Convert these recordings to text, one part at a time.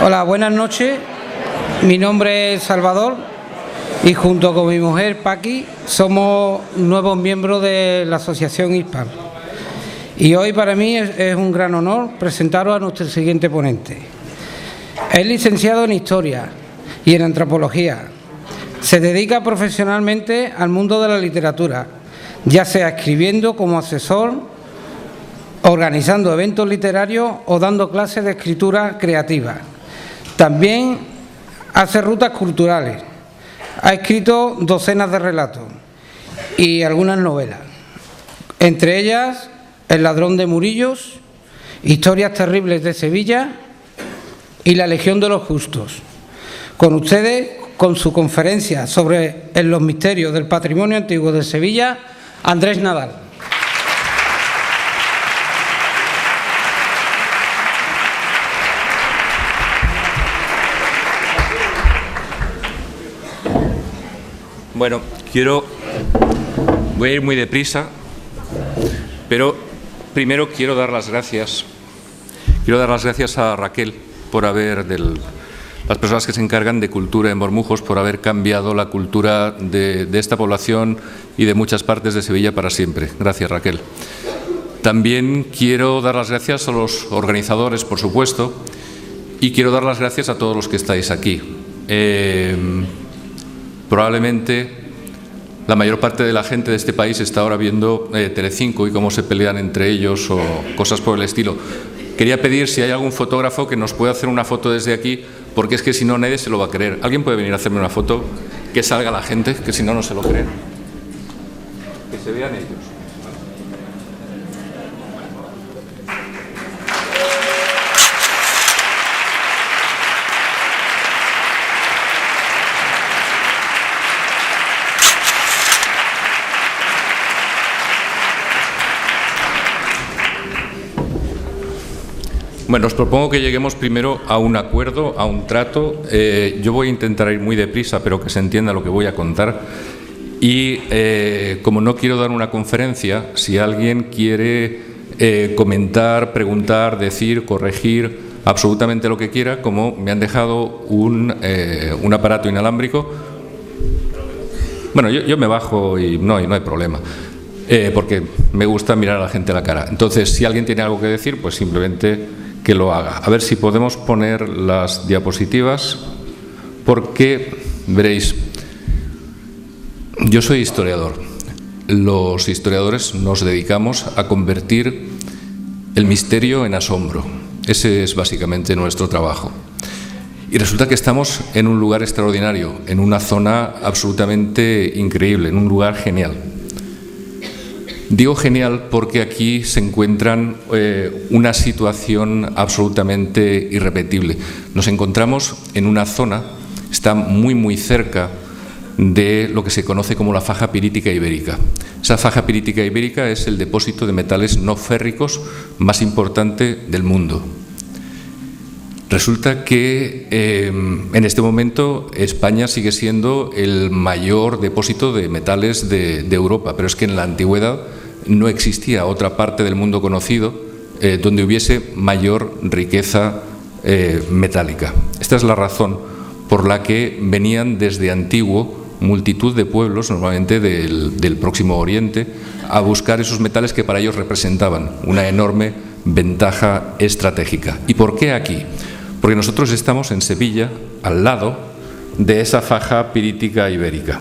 Hola, buenas noches. Mi nombre es Salvador y junto con mi mujer Paqui somos nuevos miembros de la Asociación ISPAL. Y hoy para mí es un gran honor presentaros a nuestro siguiente ponente. Es licenciado en Historia y en Antropología. Se dedica profesionalmente al mundo de la literatura, ya sea escribiendo como asesor, organizando eventos literarios o dando clases de escritura creativa. También hace rutas culturales. Ha escrito docenas de relatos y algunas novelas, entre ellas El ladrón de Murillos, Historias terribles de Sevilla y La legión de los justos. Con ustedes, con su conferencia sobre los misterios del patrimonio antiguo de Sevilla, Andrés Nadal. Bueno, voy a ir muy deprisa, pero primero quiero dar las gracias a Raquel por las personas que se encargan de cultura en Bormujos, por haber cambiado la cultura de esta población y de muchas partes de Sevilla para siempre. Gracias, Raquel. También quiero dar las gracias a los organizadores, por supuesto, y quiero dar las gracias a todos los que estáis aquí. Probablemente la mayor parte de la gente de este país está ahora viendo Telecinco y cómo se pelean entre ellos o cosas por el estilo. Quería pedir si hay algún fotógrafo que nos pueda hacer una foto desde aquí, porque es que si no nadie se lo va a creer. ¿Alguien puede venir a hacerme una foto? Que salga la gente, que si no, no se lo creen. Que se vean ellos. Bueno, os propongo que lleguemos primero a un acuerdo, a un trato. Yo voy a intentar ir muy deprisa, pero que se entienda lo que voy a contar. Y como no quiero dar una conferencia, si alguien quiere comentar, preguntar, decir, corregir, absolutamente lo que quiera, como me han dejado un aparato inalámbrico, bueno, yo me bajo y no hay problema. Porque me gusta mirar a la gente a la cara. Entonces, si alguien tiene algo que decir, pues simplemente que lo haga. A ver si podemos poner las diapositivas, porque, veréis, yo soy historiador. Los historiadores nos dedicamos a convertir el misterio en asombro. Ese es básicamente nuestro trabajo. Y resulta que estamos en un lugar extraordinario, en una zona absolutamente increíble, en un lugar genial. Digo genial porque aquí se encuentran una situación absolutamente irrepetible. Nos encontramos en una zona, está muy cerca de lo que se conoce como la faja pirítica ibérica. Esa faja pirítica ibérica es el depósito de metales no férricos más importante del mundo. Resulta que en este momento España sigue siendo el mayor depósito de metales de Europa, pero es que en la antigüedad no existía otra parte del mundo conocido donde hubiese mayor riqueza metálica. Esta es la razón por la que venían desde antiguo multitud de pueblos, normalmente del Próximo Oriente, a buscar esos metales que para ellos representaban una enorme ventaja estratégica. ¿Y por qué aquí? Porque nosotros estamos en Sevilla, al lado de esa faja pirítica ibérica.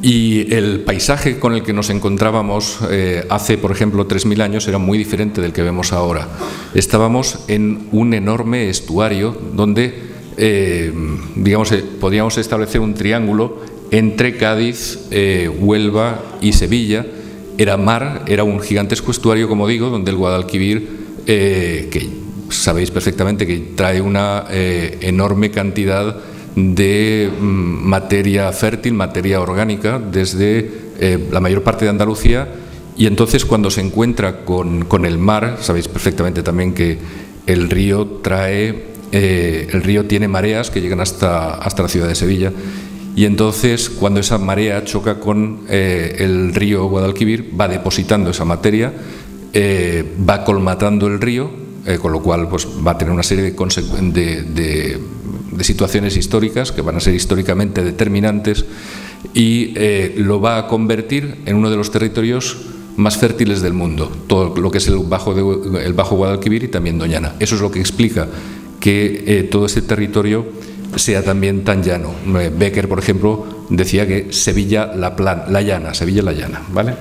Y el paisaje con el que nos encontrábamos hace, por ejemplo, 3.000 años era muy diferente del que vemos ahora. Estábamos en un enorme estuario donde, podríamos establecer un triángulo entre Cádiz, Huelva y Sevilla. Era mar, era un gigantesco estuario, como digo, donde el Guadalquivir, que sabéis perfectamente que trae una enorme cantidad de materia fértil, materia orgánica, desde la mayor parte de Andalucía, y entonces cuando se encuentra con el mar, sabéis perfectamente también que el río tiene mareas que llegan hasta la ciudad de Sevilla, y entonces cuando esa marea choca con el río Guadalquivir, va depositando esa materia, va colmatando el río, con lo cual pues, va a tener una serie de situaciones históricas que van a ser históricamente determinantes y lo va a convertir en uno de los territorios más fértiles del mundo, todo lo que es el Bajo Guadalquivir y también Doñana. Eso es lo que explica que todo ese territorio sea también tan llano. Becker, por ejemplo, decía que Sevilla la llana, ¿vale?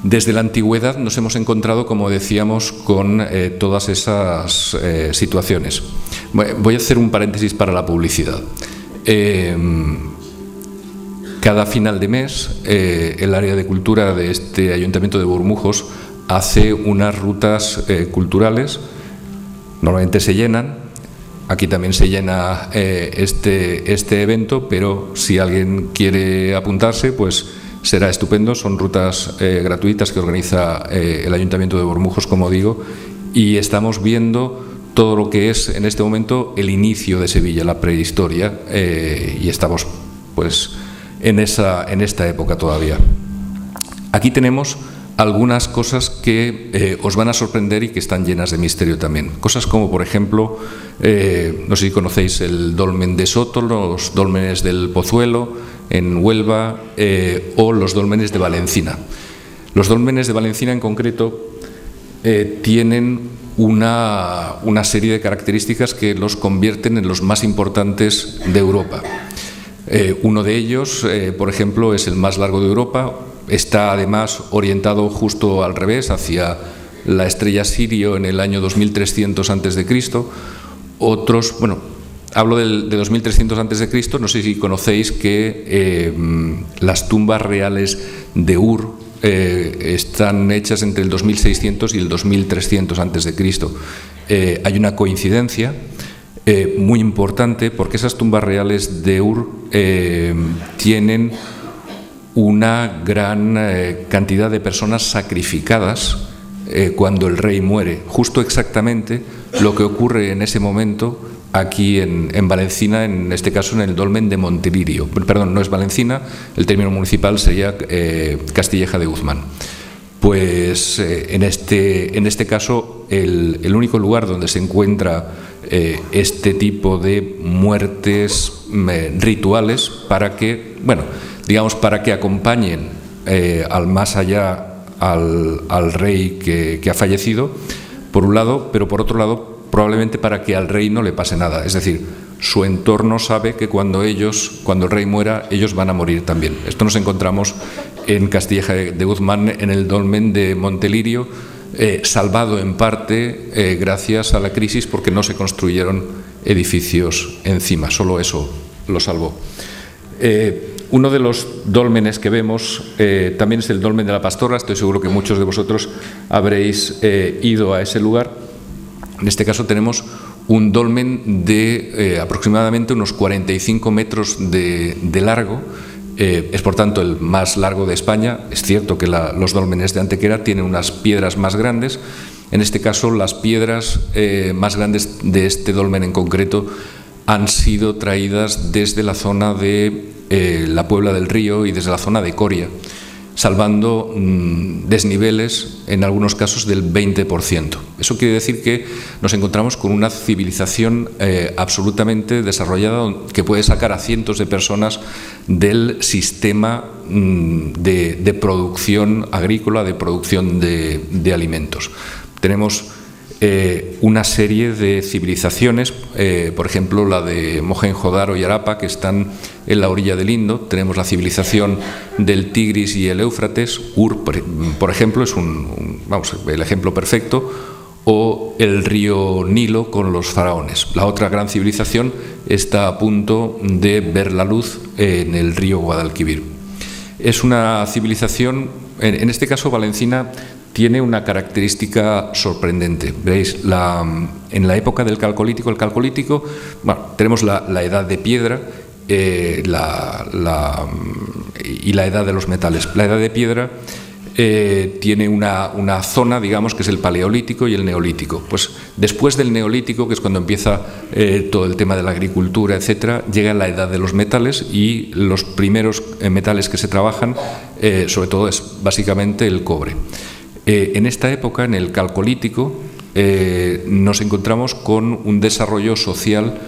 Desde la antigüedad nos hemos encontrado, como decíamos, con todas esas situaciones. Voy a hacer un paréntesis para la publicidad. Cada final de mes, el área de cultura de este Ayuntamiento de Bormujos hace unas rutas culturales. Normalmente se llenan. Aquí también se llena este evento, pero si alguien quiere apuntarse, pues será estupendo. Son rutas gratuitas que organiza el Ayuntamiento de Bormujos, como digo, y estamos viendo todo lo que es en este momento el inicio de Sevilla, la prehistoria, y estamos pues en esta época todavía. Aquí tenemos algunas cosas que os van a sorprender y que están llenas de misterio también. Cosas como, por ejemplo, no sé si conocéis el dolmen de Soto, los dólmenes del Pozuelo en Huelva o los dólmenes de Valencina. Los dólmenes de Valencina en concreto tienen una serie de características que los convierten en los más importantes de Europa. Uno de ellos, por ejemplo, es el más largo de Europa. Está además orientado justo al revés, hacia la estrella Sirio en el año 2300 a.C. Otros, bueno, hablo de 2300 a.C., no sé si conocéis que las tumbas reales de Ur están hechas entre el 2600 y el 2300 a.C. Hay una coincidencia muy importante porque esas tumbas reales de Ur tienen una gran cantidad de personas sacrificadas cuando el rey muere. Justo exactamente lo que ocurre en ese momento aquí en Valencina, en este caso en el dolmen de Montelirio. Perdón, no es Valencina, el término municipal sería Castilleja de Guzmán. Pues en este caso el único lugar donde se encuentra este tipo de muertes rituales para que, bueno, digamos, para que acompañen al más allá al rey que ha fallecido, por un lado, pero por otro lado, probablemente para que al rey no le pase nada. Es decir, su entorno sabe que cuando el rey muera, ellos van a morir también. Esto nos encontramos en Castilleja de Guzmán, en el dolmen de Montelirio, salvado en parte gracias a la crisis porque no se construyeron edificios encima, solo eso lo salvó. Uno de los dólmenes que vemos también es el dolmen de la Pastora. Estoy seguro que muchos de vosotros habréis ido a ese lugar. En este caso tenemos un dolmen de aproximadamente unos 45 metros de largo. Es por tanto el más largo de España. Es cierto que los dólmenes de Antequera tienen unas piedras más grandes. En este caso las piedras más grandes de este dolmen en concreto han sido traídas desde la zona de la Puebla del Río y desde la zona de Coria, salvando desniveles en algunos casos del 20%. Eso quiere decir que nos encontramos con una civilización absolutamente desarrollada que puede sacar a cientos de personas del sistema de producción agrícola, de producción de alimentos. Tenemos una serie de civilizaciones, por ejemplo la de Mohenjo-Daro y Harappa, que están en la orilla del Indo. Tenemos la civilización del Tigris y el Éufrates. Ur, por ejemplo, es el ejemplo perfecto, o el río Nilo con los faraones. La otra gran civilización está a punto de ver la luz en el río Guadalquivir. Es una civilización, en este caso Valencina, tiene una característica sorprendente. Veréis, en la época del Calcolítico, bueno, tenemos la edad de piedra y la edad de los metales. La edad de piedra tiene una zona, digamos, que es el Paleolítico y el Neolítico. Pues después del Neolítico, que es cuando empieza todo el tema de la agricultura, etcétera, llega la edad de los metales y los primeros metales que se trabajan, sobre todo, es básicamente el cobre. En esta época, en el Calcolítico, nos encontramos con un desarrollo social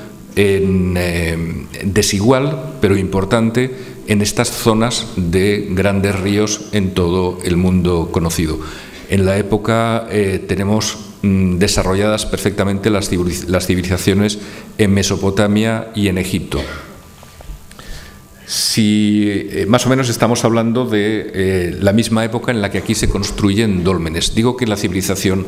desigual, pero importante, en estas zonas de grandes ríos en todo el mundo conocido. En la época tenemos desarrolladas perfectamente las civilizaciones en Mesopotamia y en Egipto. Si más o menos estamos hablando de la misma época en la que aquí se construyen dólmenes. Digo que la civilización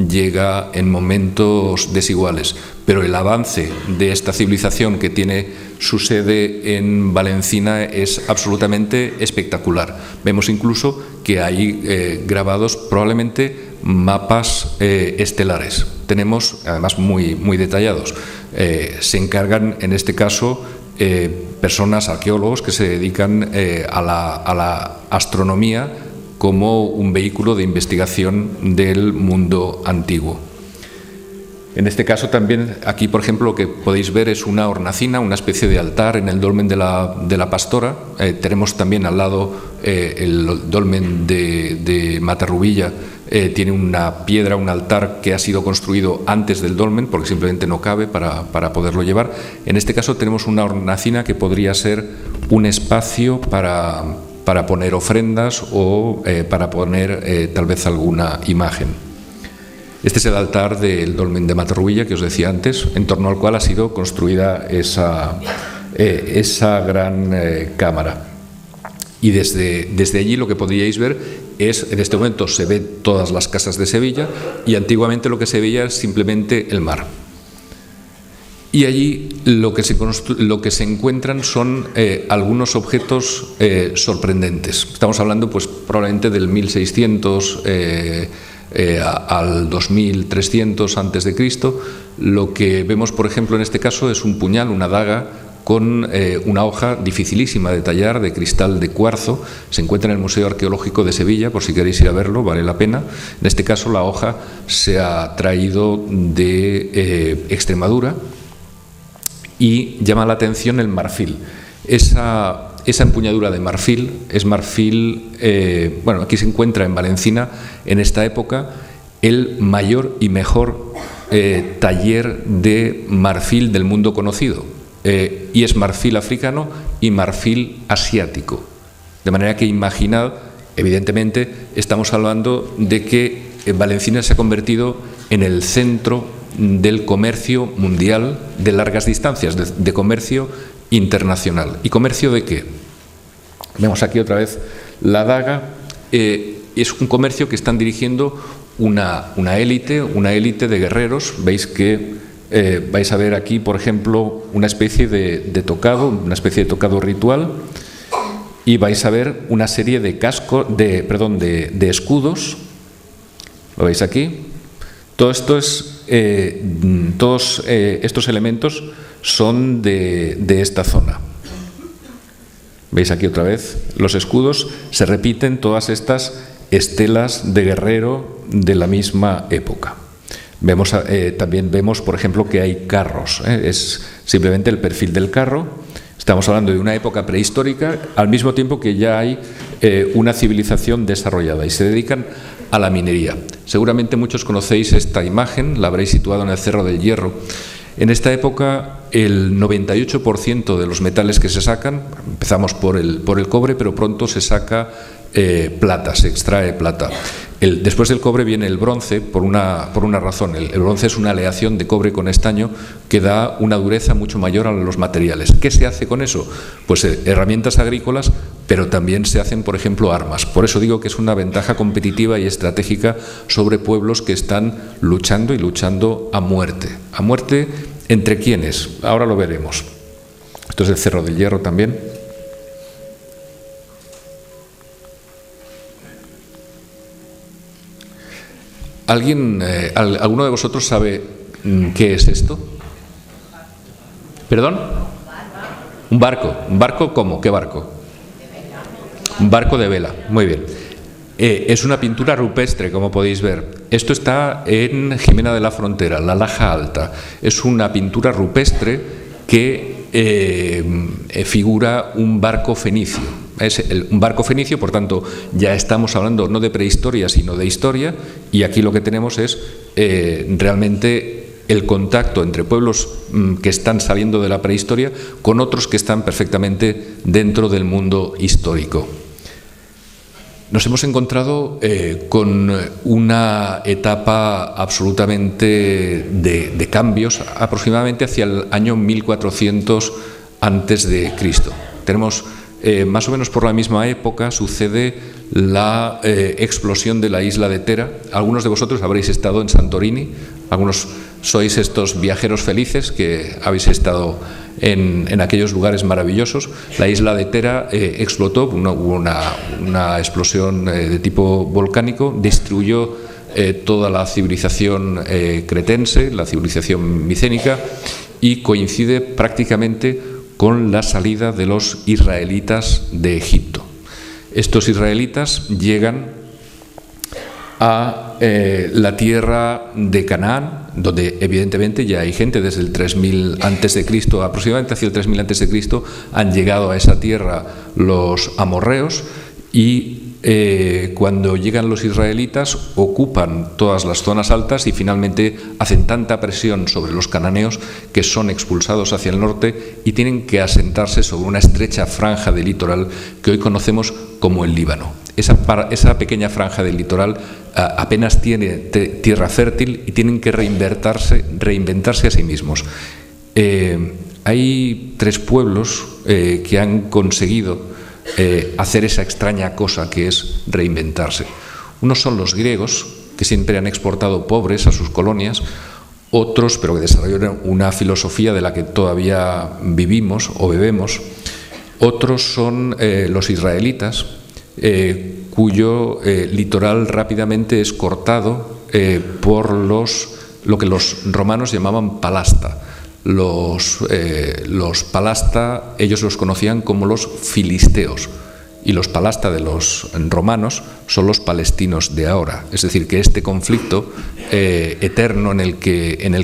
llega en momentos desiguales, pero el avance de esta civilización, que tiene su sede en Valencina, es absolutamente espectacular. Vemos incluso que hay grabados probablemente mapas estelares. Tenemos, además, muy detallados. Se encargan, en este caso, personas, arqueólogos, que se dedican a la astronomía como un vehículo de investigación del mundo antiguo. En este caso también, aquí por ejemplo, lo que podéis ver es una hornacina, una especie de altar en el dolmen de la Pastora. Tenemos también al lado el dolmen de Matarrubilla. Tiene una piedra, un altar que ha sido construido antes del dolmen, porque simplemente no cabe para poderlo llevar. En este caso tenemos una hornacina que podría ser un espacio para poner ofrendas o para poner tal vez alguna imagen. Este es el altar del dolmen de Matarrubilla, que os decía antes, en torno al cual ha sido construida esa gran cámara. Y desde allí lo que podríais ver es, en este momento se ven todas las casas de Sevilla, y antiguamente lo que se veía es simplemente el mar. Y allí lo que se encuentran son algunos objetos sorprendentes. Estamos hablando pues probablemente del 1600 al 2300 antes de Cristo. Lo que vemos, por ejemplo, en este caso es un puñal, una daga, con una hoja dificilísima de tallar, de cristal de cuarzo. Se encuentra en el Museo Arqueológico de Sevilla, por si queréis ir a verlo, vale la pena. En este caso la hoja se ha traído de Extremadura, y llama la atención el marfil. Esa empuñadura de marfil es marfil, bueno, aquí se encuentra en Valencina, en esta época, el mayor y mejor taller de marfil del mundo conocido. Y es marfil africano y marfil asiático. De manera que imaginad, evidentemente, estamos hablando de que Valencina se ha convertido en el centro del comercio mundial de largas distancias, de comercio internacional. ¿Y comercio de qué? Vemos aquí otra vez la daga. Es un comercio que están dirigiendo una élite de guerreros. Veis que vais a ver aquí, por ejemplo, una especie de tocado ritual, y vais a ver una serie de de escudos. ¿Lo veis aquí? Todo esto es, todos estos elementos son de esta zona. Veis aquí otra vez los escudos. Se repiten todas estas estelas de guerrero de la misma época. También vemos, por ejemplo, que hay carros. Es simplemente el perfil del carro. Estamos hablando de una época prehistórica, al mismo tiempo que ya hay una civilización desarrollada, y se dedican a la minería. Seguramente muchos conocéis esta imagen, la habréis situado en el Cerro del Hierro. En esta época, el 98% de los metales que se sacan, empezamos por el cobre, pero pronto se saca plata, se extrae plata. Después del cobre viene el bronce por una razón. El bronce es una aleación de cobre con estaño que da una dureza mucho mayor a los materiales. ¿Qué se hace con eso? Pues herramientas agrícolas, pero también se hacen, por ejemplo, armas. Por eso digo que es una ventaja competitiva y estratégica sobre pueblos que están luchando, y luchando a muerte. ¿A muerte entre quiénes? Ahora lo veremos. Esto es el Cerro del Hierro también. ¿Alguno de vosotros sabe qué es esto? ¿Perdón? Un barco. ¿Un barco cómo? ¿Qué barco? Un barco de vela. Muy bien. Es una pintura rupestre, como podéis ver. Esto está en Jimena de la Frontera, la Laja Alta. Es una pintura rupestre que figura un barco fenicio. Es un barco fenicio, por tanto, ya estamos hablando no de prehistoria, sino de historia, y aquí lo que tenemos es realmente el contacto entre pueblos que están saliendo de la prehistoria con otros que están perfectamente dentro del mundo histórico. Nos hemos encontrado con una etapa absolutamente de cambios, aproximadamente hacia el año 1400 antes de Cristo. Tenemos más o menos por la misma época sucede la explosión de la isla de Tera. Algunos de vosotros habréis estado en Santorini, algunos sois estos viajeros felices que habéis estado en aquellos lugares maravillosos. La isla de Tera explotó, hubo una explosión de tipo volcánico, destruyó toda la civilización cretense, la civilización micénica, y coincide prácticamente con la salida de los israelitas de Egipto. Estos israelitas llegan a la tierra de Canaán, donde evidentemente ya hay gente desde el 3000 a.C., aproximadamente hacia el 3000 a.C., han llegado a esa tierra los amorreos, y cuando llegan los israelitas ocupan todas las zonas altas y finalmente hacen tanta presión sobre los cananeos que son expulsados hacia el norte y tienen que asentarse sobre una estrecha franja de litoral que hoy conocemos como el Líbano. Esa pequeña franja del litoral apenas tiene tierra fértil y tienen que reinventarse a sí mismos. Hay 3 pueblos que han conseguido hacer esa extraña cosa que es reinventarse. Unos son los griegos, que siempre han exportado pobres a sus colonias. Otros, pero que desarrollaron una filosofía de la que todavía vivimos o bebemos. Otros son los israelitas, cuyo litoral rápidamente es cortado por lo que los romanos llamaban palasta. Los palasta, ellos los conocían como los filisteos, y los palasta de los romanos son los palestinos de ahora. Es decir, que este conflicto eterno en el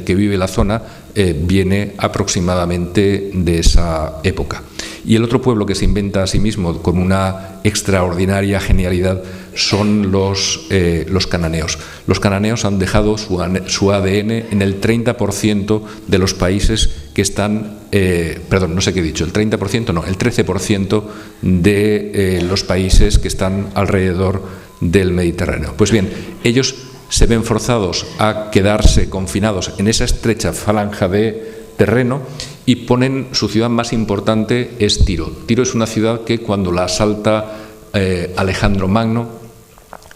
que vive la zona viene aproximadamente de esa época. Y el otro pueblo que se inventa a sí mismo con una extraordinaria genialidad son los cananeos. Los cananeos han dejado su ADN en el 30% de los países que están, perdón, no sé qué he dicho, el 30% no, el 13% de los países que están alrededor del Mediterráneo. Pues bien, ellos se ven forzados a quedarse confinados en esa estrecha franja de terreno y ponen su ciudad más importante es Tiro. Tiro es una ciudad que cuando la asalta Alejandro Magno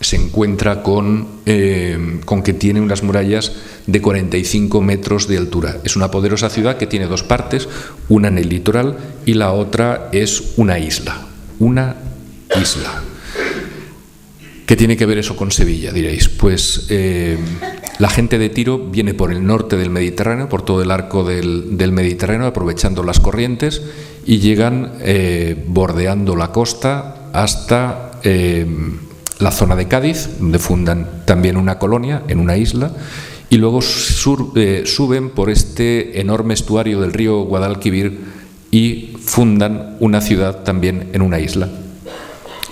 se encuentra con que tiene unas murallas de 45 metros de altura. Es una poderosa ciudad que tiene 2 partes, una en el litoral y la otra es una isla. Una isla. ¿Qué tiene que ver eso con Sevilla, diréis? Pues la gente de Tiro viene por el norte del Mediterráneo, por todo el arco del Mediterráneo, aprovechando las corrientes, y llegan bordeando la costa hasta la zona de Cádiz, donde fundan también una colonia en una isla, y luego suben por este enorme estuario del río Guadalquivir y fundan una ciudad también en una isla.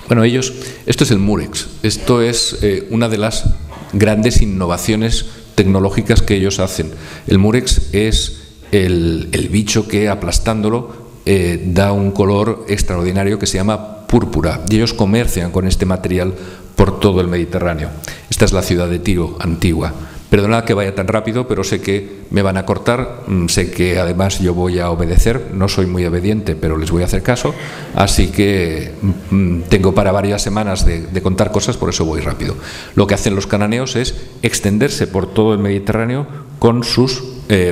Bueno, esto es el Murex, esto es una de las grandes innovaciones tecnológicas que ellos hacen. El Murex es el bicho que, aplastándolo, da un color extraordinario que se llama púrpura, y ellos comercian con este material por todo el Mediterráneo. Esta es la ciudad de Tiro antigua. Perdonad que vaya tan rápido, pero sé que me van a cortar, sé que además yo voy a obedecer, no soy muy obediente, pero les voy a hacer caso, así que tengo para varias semanas de contar cosas, por eso voy rápido. Lo que hacen los cananeos es extenderse por todo el Mediterráneo con sus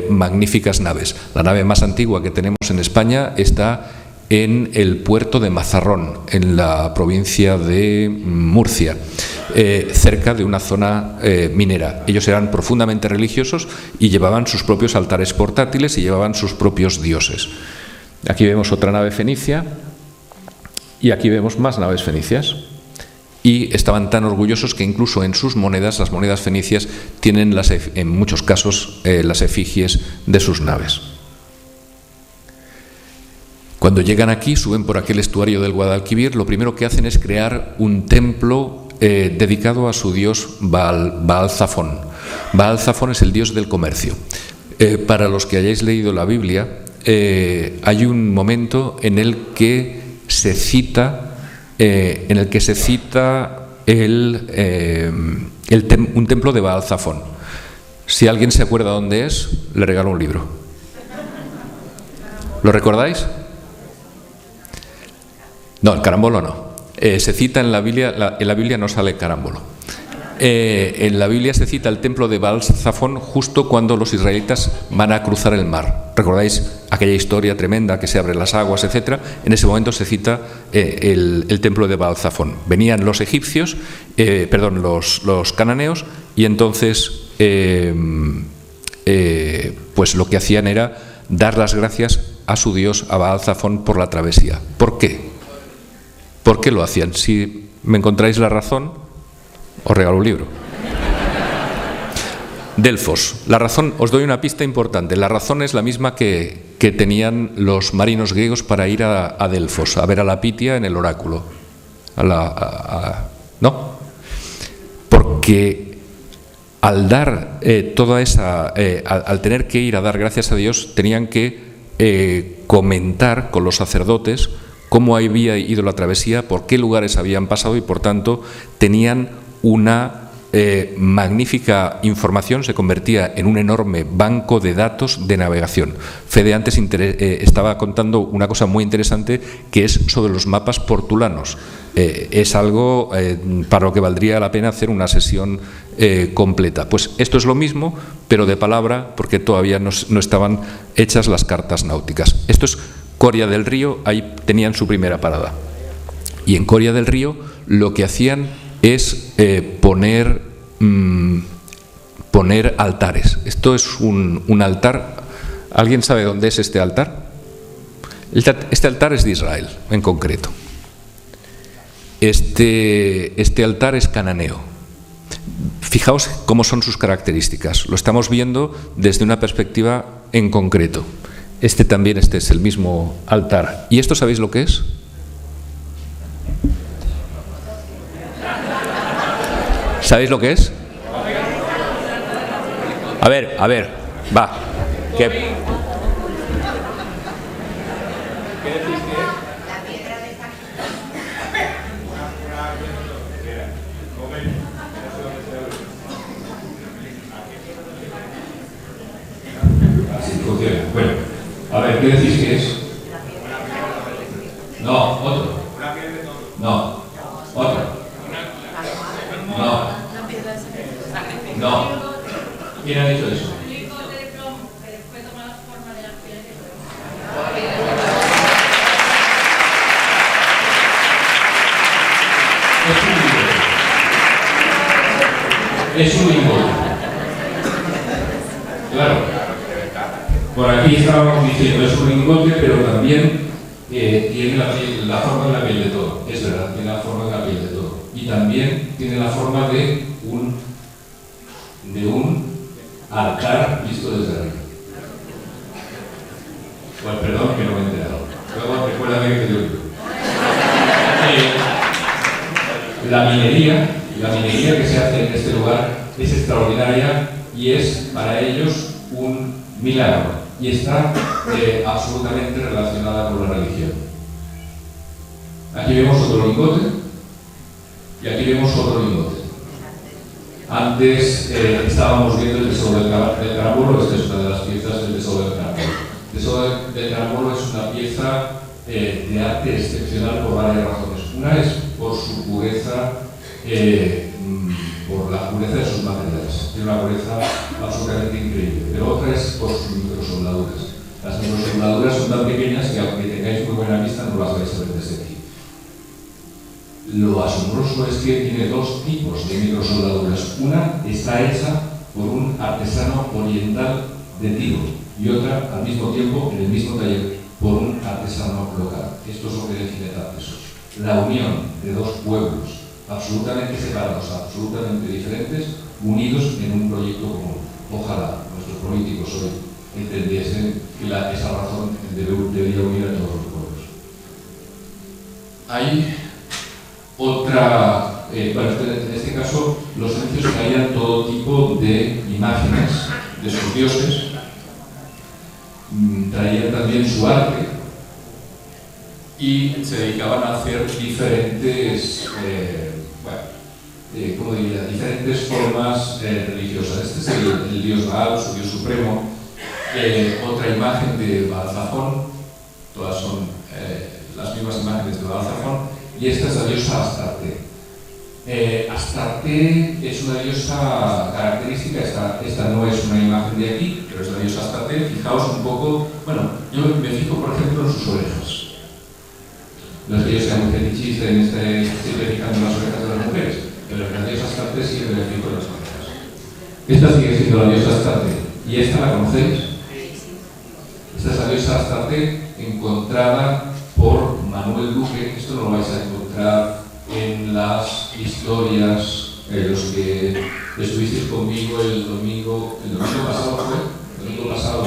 magníficas naves. La nave más antigua que tenemos en España está en el puerto de Mazarrón, en la provincia de Murcia, cerca de una zona minera. Ellos eran profundamente religiosos y llevaban sus propios altares portátiles y llevaban sus propios dioses. Aquí vemos otra nave fenicia y aquí vemos más naves fenicias. Y estaban tan orgullosos que incluso en sus monedas, las monedas fenicias, tienen en muchos casos las efigies de sus naves. Cuando llegan aquí, suben por aquel estuario del Guadalquivir, lo primero que hacen es crear un templo dedicado a su dios Baal Zafón. Baal Zafón es el dios del comercio. Para los que hayáis leído la Biblia, hay un momento en el que se cita un templo de Baal Zafón. Si alguien se acuerda dónde es, le regalo un libro. ¿Lo recordáis? No, el carambolo no. Se cita en la Biblia no sale carambolo. En la Biblia se cita el templo de Baal Zafón justo cuando los israelitas van a cruzar el mar. ¿Recordáis aquella historia tremenda que se abren las aguas, etcétera? En ese momento se cita el templo de Baal Zafón. Venían los egipcios, los cananeos, y entonces pues lo que hacían era dar las gracias a su dios, a Baal Zafón, por la travesía. ¿Por qué? ¿Por qué lo hacían? Si me encontráis la razón, os regalo un libro. Delfos. La razón, os doy una pista importante. La razón es la misma que tenían los marinos griegos para ir a Delfos, a ver a la Pitia en el oráculo. ¿No? Porque al dar al tener que ir a dar gracias a Dios, tenían que comentar con los sacerdotes cómo había ido la travesía, por qué lugares habían pasado, y por tanto tenían una magnífica información. Se convertía en un enorme banco de datos de navegación. Fede antes estaba contando una cosa muy interesante, que es sobre los mapas portulanos. Es algo para lo que valdría la pena hacer una sesión completa. Pues esto es lo mismo, pero de palabra, porque todavía no estaban hechas las cartas náuticas. Esto es Coria del Río, ahí tenían su primera parada. Y en Coria del Río lo que hacían es poner altares. Esto es un altar. ¿Alguien sabe dónde es este altar? Este altar es de Israel, en concreto. Este altar es cananeo. Fijaos cómo son sus características. Lo estamos viendo desde una perspectiva en concreto. Este es el mismo altar. ¿Y esto sabéis lo que es? ¿Sabéis lo que es? A ver, va. ¿Qué? Bueno, a ver, ¿qué decís que es? No, otro. No, otro. No. ¿Quién ha dicho eso? Es un lingote. Claro. Por aquí estábamos diciendo, es un lingote, pero también tiene la forma de la piel de toro. Es verdad, tiene la forma de la piel de toro. Y también tiene la forma de un altar visto desde arriba. Pues perdón que no me he enterado. Luego recuérdame que te digo. La minería que se hace en este lugar es extraordinaria y es para ellos un milagro, y está absolutamente relacionada con la religión. Aquí vemos otro lingote y aquí vemos otro lingote. Antes estábamos viendo el tesoro del carambolo. Esta es una de las piezas del tesoro del carambolo. El tesoro del carambolo es una pieza de arte excepcional por varias razones. Una es por su pureza, por la pureza de sus materiales. Tiene una pureza absolutamente increíble. Pero otra es por sus microsoldaduras. Las microsoldaduras son tan pequeñas que, aunque tengáis muy buena vista, no las vais a ver desde aquí. Lo asombroso es que tiene dos tipos de microsoldaduras. Una está hecha por un artesano oriental de Tiro y otra, al mismo tiempo, en el mismo taller, por un artesano local. Esto es lo que define Tartessos. La unión de dos pueblos absolutamente separados, absolutamente diferentes, unidos en un proyecto común. Ojalá nuestros políticos hoy entendiesen que esa razón debería unir a todos los pueblos. hay otra, bueno, en este caso los fenicios traían todo tipo de imágenes de sus dioses, traían también su arte y se dedicaban a hacer diferentes, ¿cómo diría? Diferentes formas religiosas. Este es el dios Baal, su dios supremo. Otra imagen de Baal-Zafón, todas son las mismas imágenes de Baal-Zafón, y esta es la diosa Astarte. Astarte es una diosa característica, esta no es una imagen de aquí, pero es la diosa Astarte. Fijaos un poco, bueno, yo me fijo por ejemplo en sus orejas. No es que yo sea muy fetichista en estoy fijando en las orejas de las mujeres, pero en la diosa Astarte sí que me fijo en las orejas. Esta sigue siendo la diosa Astarte, y esta la conocéis. Esta es la diosa Astarte encontrada por Manuel Luque. Esto no lo vais a encontrar en las historias, los que estuvisteis conmigo el domingo pasado fue, el domingo pasado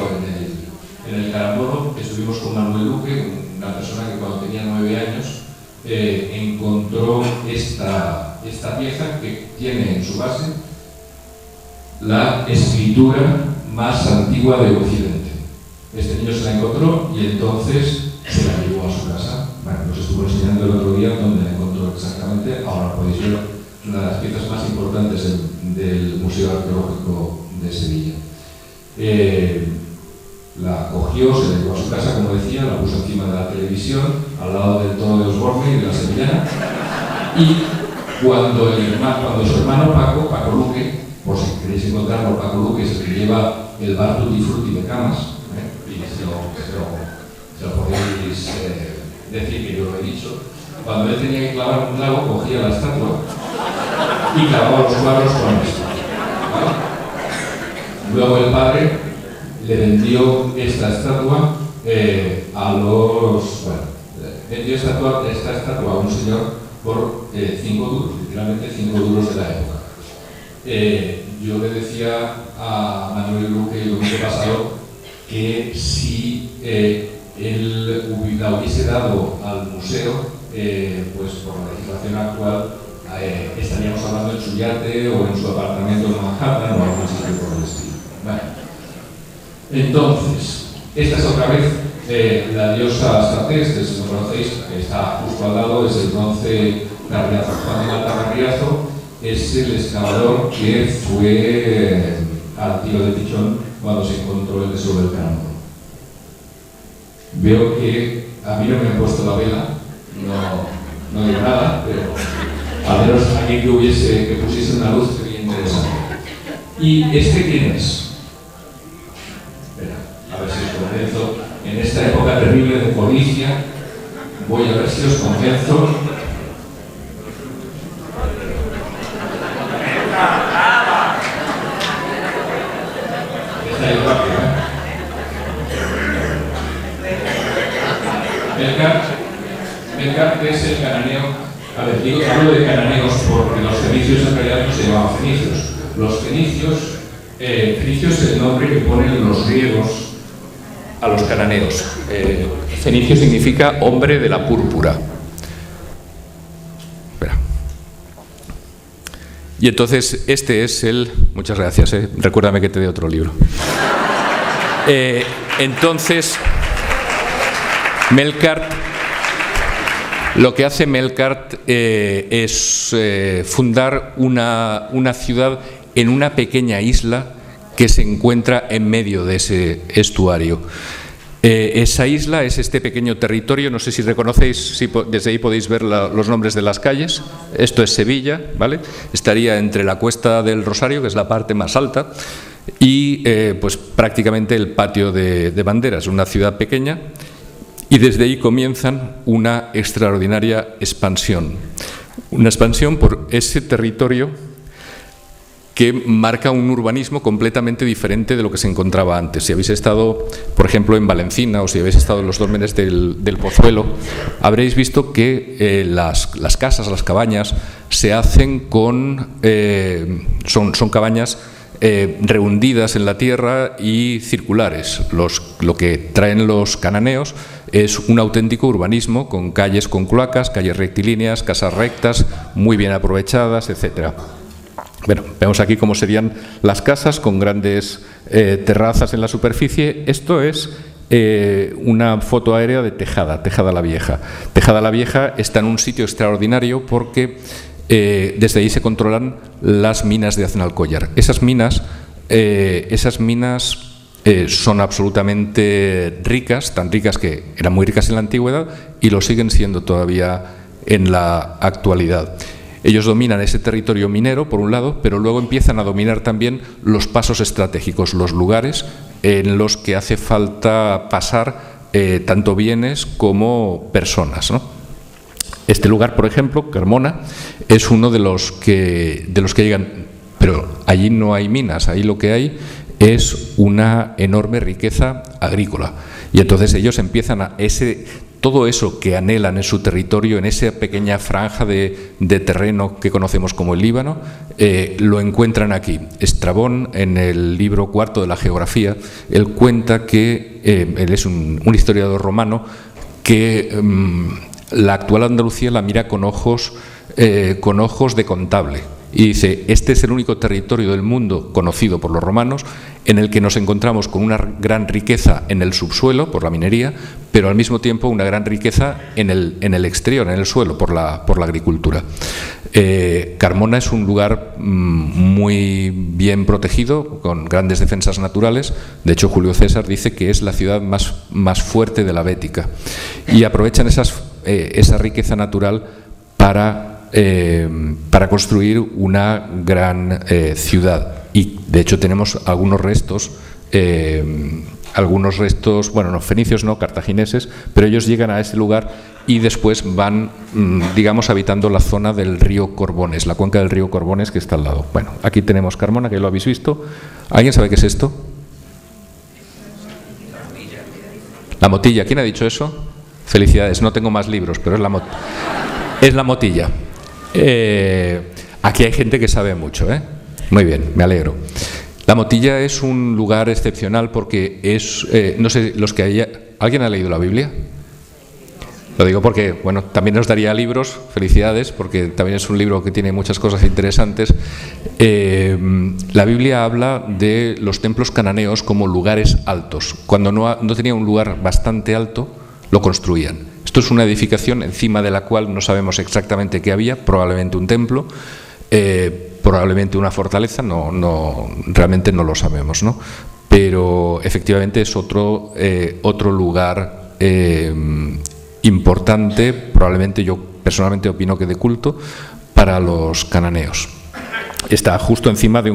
en el Carambono, estuvimos con Manuel Luque, una persona que cuando tenía 9 años encontró esta pieza que tiene en su base la escritura más antigua de Occidente. Este niño se la encontró y entonces se la llevó a su casa. Bueno, nos estuvo enseñando el otro día dónde la encontró exactamente. Ahora podéis ver una de las piezas más importantes del Museo Arqueológico de Sevilla. La cogió, se la llevó a su casa, como decía, la puso encima de la televisión, al lado del tono de Osborne y de la sevillana. Y cuando su hermano Paco Luque, por si queréis encontrarlo, Paco Luque es el que lleva el bar Tutti Frutti de Camas, y se lo podéis decir que yo lo he dicho. Cuando él tenía que clavar un clavo, cogía la estatua y clavaba los clavos con esto, ¿vale? Luego el padre le vendió esta estatua vendió esta estatua a un señor por 5 duros, literalmente 5 duros de la época. Yo le decía a Manuel Luque el domingo pasado que si él la hubiese dado al museo, pues por la legislación actual estaríamos hablando en su yate o en su apartamento en Manhattan o algo así por el estilo. Vale. Entonces, esta es otra vez la diosa Astarte, si no conocéis, que está justo al lado, es el bronce Garriazo. Juan de Malta Garriazo es el excavador que fue al tiro de pichón cuando se encontró el tesoro del Carambono. Veo que a mí no me han puesto la vela, no digo nada, pero al menos alguien que pusiese una luz sería interesante. ¿Y este quién es? A ver si os convenzo. En esta época terrible de codicia, voy a ver si os convenzo. Está ahí rápido, Melcar es el cananeo. A ver, hablo de cananeos porque los fenicios en realidad no se llamaban fenicios. Los fenicios es el nombre que ponen los griegos a los cananeos. Fenicio significa hombre de la púrpura. Espera. Y entonces este es el... Muchas gracias, recuérdame que te dé otro libro. Entonces, Melkart, lo que hace Melkart es fundar una ciudad en una pequeña isla que se encuentra en medio de ese estuario. Esa isla es este pequeño territorio, no sé si reconocéis, si desde ahí podéis ver los nombres de las calles. Esto es Sevilla, ¿vale? Estaría entre la Cuesta del Rosario, que es la parte más alta, y pues prácticamente el Patio de Banderas, una ciudad pequeña, y desde ahí comienzan una extraordinaria expansión. Una expansión por ese territorio que marca un urbanismo completamente diferente de lo que se encontraba antes. Si habéis estado, por ejemplo, en Valencina o si habéis estado en los dólmenes del Pozuelo, habréis visto que las casas, las cabañas, se hacen son cabañas rehundidas en la tierra y circulares. Lo que traen los cananeos es un auténtico urbanismo con calles con cloacas, calles rectilíneas, casas rectas, muy bien aprovechadas, etcétera. Bueno, vemos aquí cómo serían las casas con grandes terrazas en la superficie. Esto es una foto aérea de Tejada, Tejada la Vieja. Tejada la Vieja está en un sitio extraordinario porque desde ahí se controlan las minas de Aznalcóllar. Esas minas son absolutamente ricas, tan ricas que eran muy ricas en la antigüedad y lo siguen siendo todavía en la actualidad. Ellos dominan ese territorio minero, por un lado, pero luego empiezan a dominar también los pasos estratégicos, los lugares en los que hace falta pasar tanto bienes como personas, ¿no? Este lugar, por ejemplo, Carmona, es uno de los que llegan, pero allí no hay minas, ahí lo que hay es una enorme riqueza agrícola. Y entonces ellos empiezan todo eso que anhelan en su territorio, en esa pequeña franja de terreno que conocemos como el Líbano, lo encuentran aquí. Estrabón, en el libro cuarto de la Geografía, él cuenta que, él es un historiador romano, que la actual Andalucía la mira con ojos de contable. Y dice, este es el único territorio del mundo conocido por los romanos en el que nos encontramos con una gran riqueza en el subsuelo, por la minería, pero al mismo tiempo una gran riqueza en el exterior, en el suelo, por la agricultura. Carmona es un lugar muy bien protegido, con grandes defensas naturales. De hecho, Julio César dice que es la ciudad más fuerte de la Bética. Y aprovechan esa riqueza natural para construir una gran ciudad. Y de hecho tenemos algunos restos, bueno, no, fenicios no, cartagineses, pero ellos llegan a ese lugar y después van, digamos, habitando la zona del río Corbones, la cuenca del río Corbones que está al lado. Bueno, aquí tenemos Carmona, que lo habéis visto. ¿Alguien sabe qué es esto? La motilla. ¿Quién ha dicho eso? Felicidades, no tengo más libros, pero es la motilla. Aquí hay gente que sabe mucho, ¿eh? Muy bien, me alegro. La Motilla es un lugar excepcional porque es, no sé, ¿alguien ha leído la Biblia? Lo digo porque, bueno, también nos daría libros, felicidades, porque también es un libro que tiene muchas cosas interesantes. La Biblia habla de los templos cananeos como lugares altos. Cuando no tenía un lugar bastante alto, lo construían. Esto es una edificación encima de la cual no sabemos exactamente qué había, probablemente un templo, probablemente una fortaleza, realmente no lo sabemos, ¿no? Pero efectivamente es otro lugar importante, probablemente yo personalmente opino que de culto, para los cananeos. Está justo encima de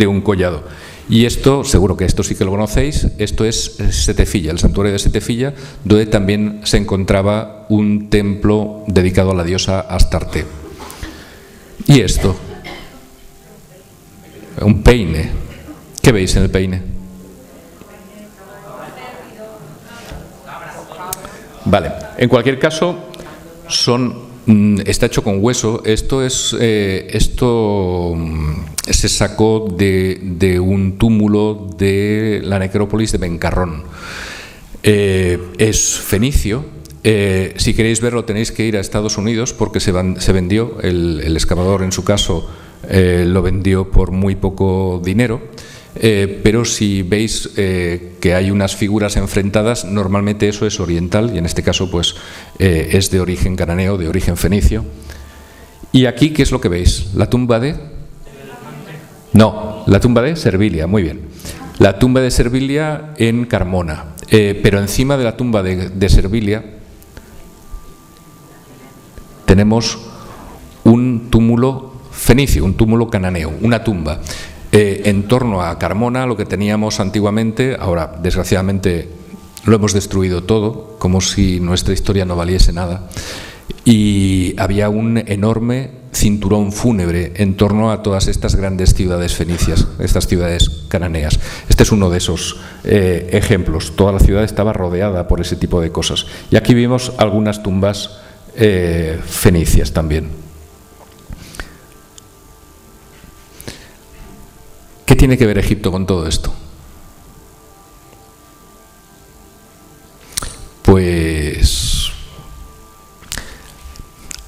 un collado. Y esto, seguro que esto sí que lo conocéis, esto es Setefilla, el santuario de Setefilla, donde también se encontraba un templo dedicado a la diosa Astarte. Y esto, un peine. ¿Qué veis en el peine? Vale, en cualquier caso, está hecho con hueso. Esto se sacó de un túmulo de la necrópolis de Bencarrón. Es fenicio. Si queréis verlo tenéis que ir a Estados Unidos porque se vendió, el excavador en su caso lo vendió por muy poco dinero. Pero si veis que hay unas figuras enfrentadas, normalmente eso es oriental y en este caso pues es de origen cananeo, de origen fenicio. Y aquí, ¿qué es lo que veis? ¿La tumba de? No, la tumba de Servilia, muy bien. La tumba de Servilia en Carmona, pero encima de la tumba de Servilia tenemos un túmulo fenicio, un túmulo cananeo, una tumba. En torno a Carmona, lo que teníamos antiguamente, ahora desgraciadamente lo hemos destruido todo, como si nuestra historia no valiese nada, y había un enorme cinturón fúnebre en torno a todas estas grandes ciudades fenicias, estas ciudades cananeas. Este es uno de esos ejemplos. Toda la ciudad estaba rodeada por ese tipo de cosas. Y aquí vimos algunas tumbas fenicias también. ¿Qué tiene que ver Egipto con todo esto? Pues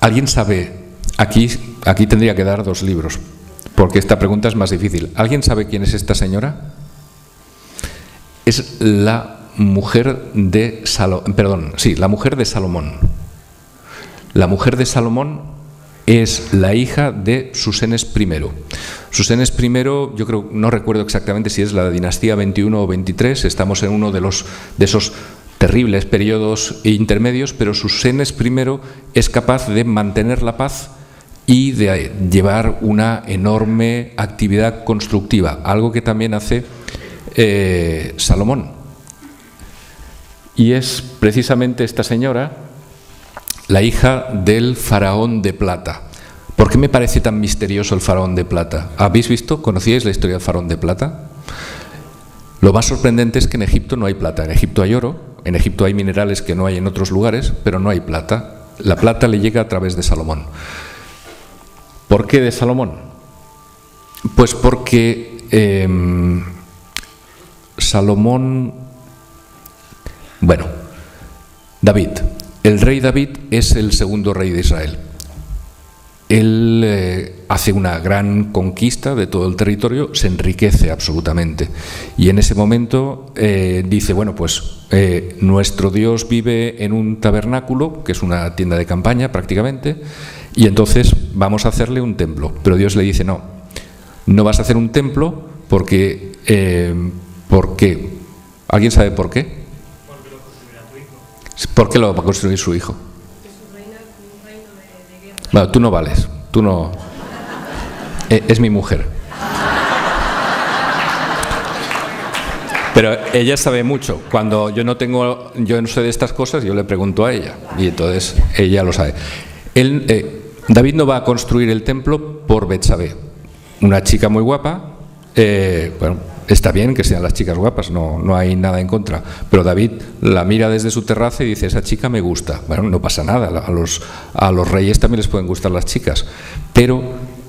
¿Alguien sabe? Aquí tendría que dar 2 libros, porque esta pregunta es más difícil. ¿Alguien sabe quién es esta señora? Es la mujer de la mujer de Salomón. La mujer de Salomón es la hija de Susenes I. Susenes I, yo creo, no recuerdo exactamente si es la dinastía 21 o 23, estamos en uno de esos terribles periodos intermedios, pero Susenes I es capaz de mantener la paz y de llevar una enorme actividad constructiva, algo que también hace Salomón. Y es precisamente esta señora la hija del faraón de plata. ¿Por qué me parece tan misterioso el faraón de plata? ¿Habéis visto? ¿Conocíais la historia del faraón de plata? Lo más sorprendente es que en Egipto no hay plata. En Egipto hay oro, en Egipto hay minerales que no hay en otros lugares, pero no hay plata. La plata le llega a través de Salomón. ¿Por qué de Salomón? Pues porque David. El rey David es el segundo rey de Israel. Él hace una gran conquista de todo el territorio, se enriquece absolutamente. Y en ese momento dice, nuestro Dios vive en un tabernáculo, que es una tienda de campaña prácticamente, y entonces vamos a hacerle un templo. Pero Dios le dice, no vas a hacer un templo porque... ¿Por qué? ¿Alguien sabe por qué? Porque lo construirá tu hijo. ¿Por qué lo va a construir su hijo? Es un reino de guerra. Bueno, tú no vales, tú no... es mi mujer. Pero ella sabe mucho. Cuando yo no sé de estas cosas, yo le pregunto a ella. Y entonces ella lo sabe. David no va a construir el templo por Betsabé. Una chica muy guapa, está bien que sean las chicas guapas, no hay nada en contra, pero David la mira desde su terraza y dice, esa chica me gusta. Bueno, no pasa nada, a los reyes también les pueden gustar las chicas, pero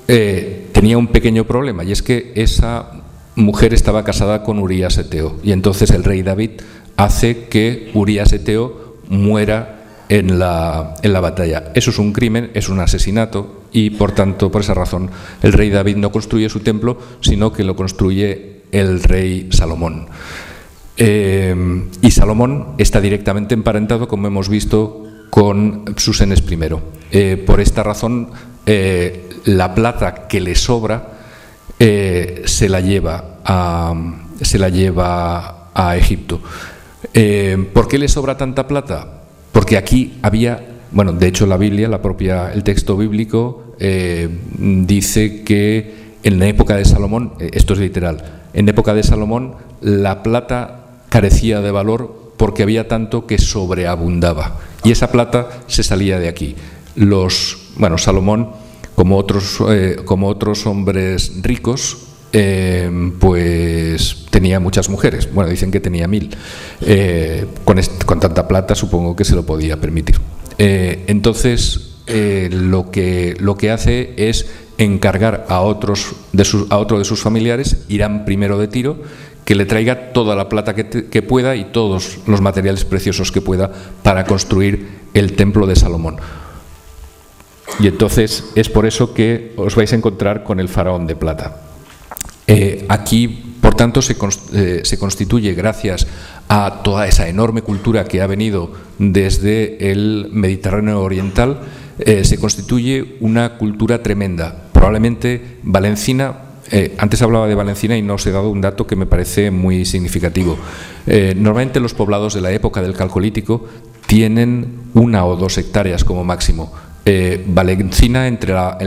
tenía un pequeño problema, y es que esa mujer estaba casada con Urías Eteo, y entonces el rey David hace que Urías Eteo muera en la batalla. Eso es un crimen, es un asesinato, y por tanto, por esa razón, el rey David no construye su templo, sino que lo construye el rey Salomón. Y Salomón está directamente emparentado, como hemos visto, con Susenes I. Por esta razón, la plata que le sobra se la lleva a Egipto. ¿Por qué le sobra tanta plata? Porque aquí había, de hecho la Biblia, el texto bíblico dice que en la época de Salomón, esto es literal, en época de Salomón la plata carecía de valor porque había tanto que sobreabundaba, y esa plata se salía de aquí. Salomón, como otros hombres ricos, pues tenía muchas mujeres. Dicen que tenía 1000. Con tanta plata supongo que se lo podía permitir. Entonces lo que hace es encargar a otro de sus familiares, Hiram I de Tiro, que le traiga toda la plata que pueda y todos los materiales preciosos que pueda para construir el templo de Salomón. Y entonces es por eso que os vais a encontrar con el faraón de plata. Aquí, por tanto, se constituye, gracias a toda esa enorme cultura que ha venido desde el Mediterráneo oriental, se constituye una cultura tremenda. Probablemente valencina, antes hablaba de Valencina y no os he dado un dato que me parece muy significativo. Normalmente los poblados de la época del Calcolítico tienen 1 o 2 hectáreas como máximo. Valencina, en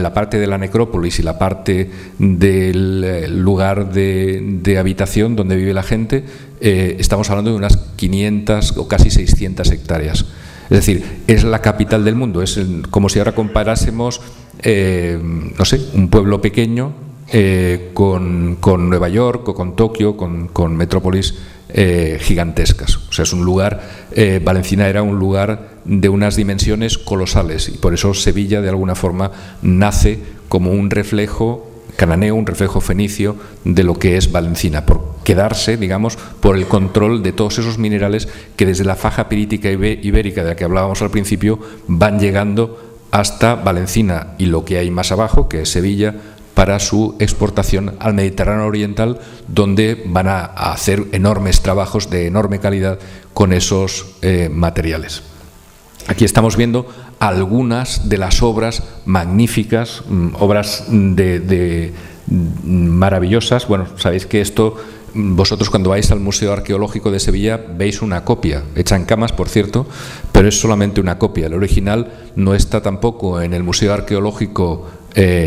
la parte de la necrópolis y la parte del lugar de habitación donde vive la gente, estamos hablando de unas 500 o casi 600 hectáreas. Es decir, es la capital del mundo. Es como si ahora comparásemos, un pueblo pequeño con Nueva York o con Tokio, con metrópolis gigantescas. O sea, es un lugar, Valencina era un lugar de unas dimensiones colosales, y por eso Sevilla de alguna forma nace como un reflejo cananeo, un reflejo fenicio de lo que es Valencina, por quedarse, digamos, por el control de todos esos minerales que desde la faja pirítica ibérica de la que hablábamos al principio van llegando hasta Valencina y lo que hay más abajo, que es Sevilla, para su exportación al Mediterráneo Oriental, donde van a hacer enormes trabajos de enorme calidad con esos materiales. Aquí estamos viendo algunas de las obras magníficas, obras maravillosas. Bueno, sabéis que esto, vosotros cuando vais al Museo Arqueológico de Sevilla veis una copia, hecha en camas, por cierto, pero es solamente una copia. El original no está tampoco en el Museo Arqueológico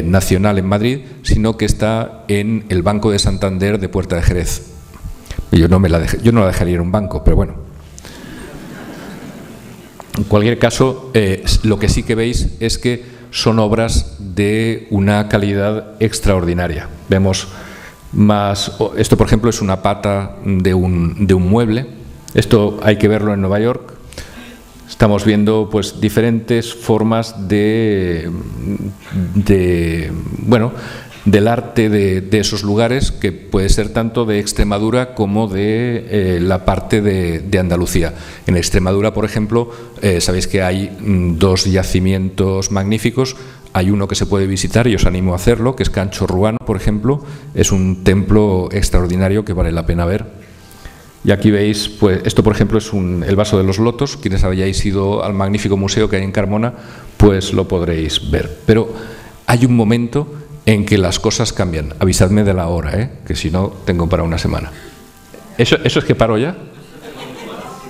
Nacional en Madrid, sino que está en el Banco de Santander de Puerta de Jerez. Yo no la dejaría en un banco, pero bueno. En cualquier caso, lo que sí que veis es que son obras de una calidad extraordinaria. Vemos más, esto por ejemplo es una pata de un mueble. Esto hay que verlo en Nueva York. Estamos viendo pues diferentes formas del arte de esos lugares, que puede ser tanto de Extremadura como de la parte de Andalucía. En Extremadura, por ejemplo, sabéis que hay dos yacimientos magníficos. Hay uno que se puede visitar y os animo a hacerlo, que es Cancho Ruano, por ejemplo. Es un templo extraordinario que vale la pena ver. Y aquí veis, pues esto por ejemplo es el vaso de los lotos. Quienes hayáis ido al magnífico museo que hay en Carmona, pues lo podréis ver. Pero hay un momento en que las cosas cambian. Avisadme de la hora, que si no tengo para una semana. ¿Eso es que paro ya?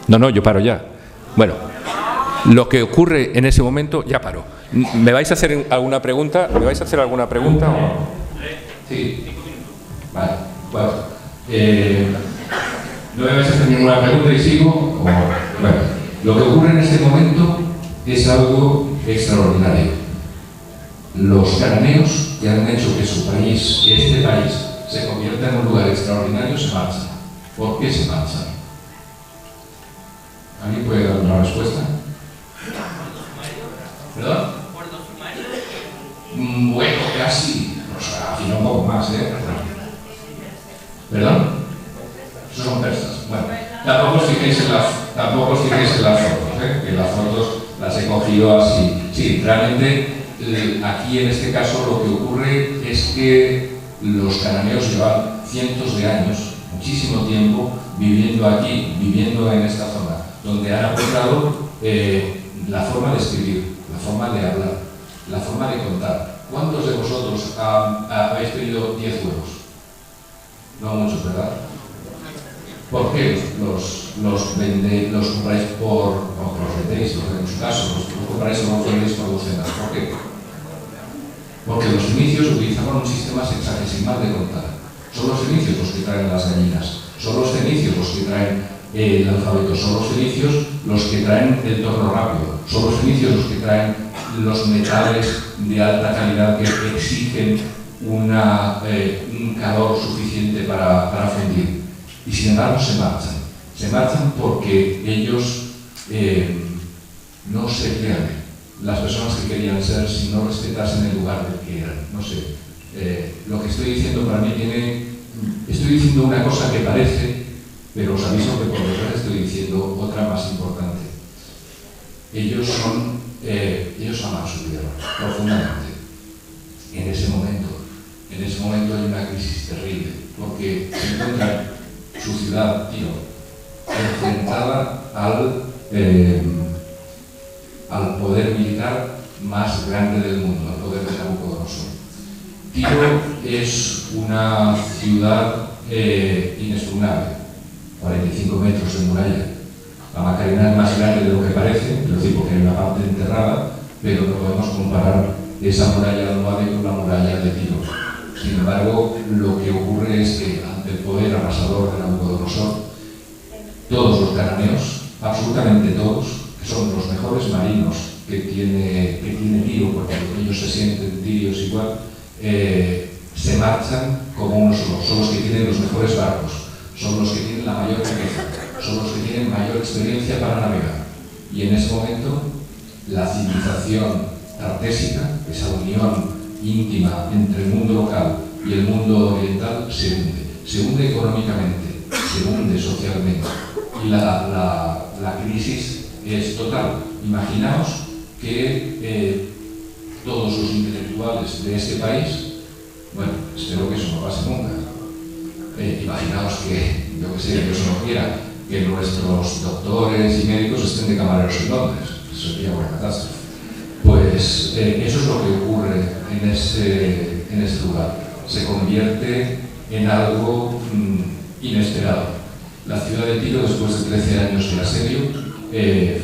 No, yo paro ya. Bueno, lo que ocurre en ese momento, ya paro. ¿Me vais a hacer alguna pregunta? ¿Me vais a hacer alguna pregunta? Sí. Vale. Bueno. ¿No me vais a hacer ninguna pregunta y sigo? Bueno, lo que ocurre en este momento es algo extraordinario. Los cananeos, que han hecho que su país, que este país, se convierta en un lugar extraordinario, se marchan. ¿Por qué se marchan? ¿Alguien puede dar una respuesta? ¿Perdón? Bueno, casi. O sea, afina un poco más, ¿Perdón? Esos son persas. Bueno, tampoco os fijéis en las fotos, que las fotos las he cogido así. Sí, realmente aquí en este caso lo que ocurre es que los cananeos llevan cientos de años, muchísimo tiempo, viviendo aquí, viviendo en esta zona, donde han encontrado la forma de escribir, la forma de hablar, la forma de contar. ¿Cuántos de vosotros habéis tenido 10 huevos? No muchos, ¿verdad? ¿Por qué los compráis los vendéis, en su caso, los compráis o los vendéis por docenas? ¿Por qué? Porque los fenicios utilizaban un sistema sexagesimal de contar. Son los fenicios los que traen las gallinas, son los fenicios los que traen el alfabeto, son los fenicios los que traen el torno rápido, son los fenicios los que traen los metales de alta calidad que exigen un calor suficiente para fundir. Y sin embargo se marchan porque ellos no se crean las personas que querían ser si no respetasen el lugar del que eran. No sé, lo que estoy diciendo para mí estoy diciendo una cosa que parece, pero os aviso que por detrás estoy diciendo otra más importante. Ellos aman su tierra profundamente. En ese momento hay una crisis terrible, porque se encuentran su ciudad, Tiro, enfrentada al poder militar más grande del mundo, al poder de Nabucodonosor. Tiro es una ciudad inexpugnable, 45 metros de muralla. La Macarena es más grande de lo que parece, es decir, porque hay una parte enterrada, pero no podemos comparar esa muralla de Almohade con la muralla de Tiro. Sin embargo, lo que ocurre es que ante el poder arrasador de Nabucodonosor, todos los cananeos, absolutamente todos, que son los mejores marinos que tiene Tiro, porque ellos se sienten tirios igual, se marchan como uno solo. Son los que tienen los mejores barcos, son los que tienen la mayor riqueza, son los que tienen mayor experiencia para navegar. Y en ese momento, la civilización tartésica, esa unión íntima entre el mundo local y el mundo oriental, se hunde económicamente, se hunde socialmente, y la crisis es total. Imaginaos que todos los intelectuales de este país, bueno, espero que eso no pase nunca. Imaginaos que, yo que sé, Dios no quiera, que nuestros doctores y médicos estén de camareros en Londres. Eso sería una catástrofe. Pues eso es lo que ocurre en ese lugar. Se convierte en algo inesperado. La ciudad de Tiro, después de 13 años de asedio,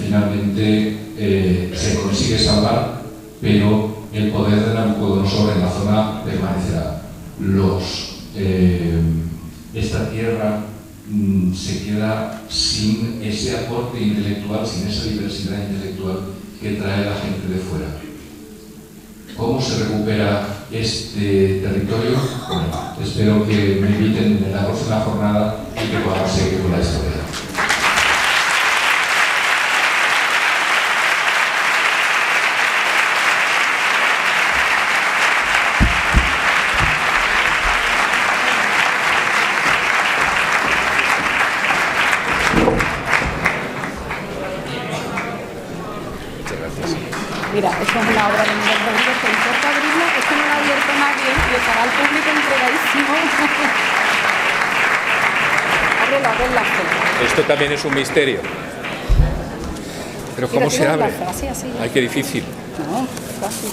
finalmente se consigue salvar, pero el poder de Nabucodonosor en la zona permanecerá. Esta tierra se queda sin ese aporte intelectual, sin esa diversidad intelectual que trae la gente de fuera. ¿Cómo se recupera este territorio? Bueno, espero que me inviten en la próxima jornada y que podamos seguir con la historia. Mira, eso es una obra de Miguel Rodríguez, ¿te importa abrirlo? Es que no lo ha abierto nadie y estará el público entregadísimo. Ábrelo, abre la fe. Esto también es un misterio. Pero ¿cómo se abre? Así. Ay, qué difícil. No, fácil.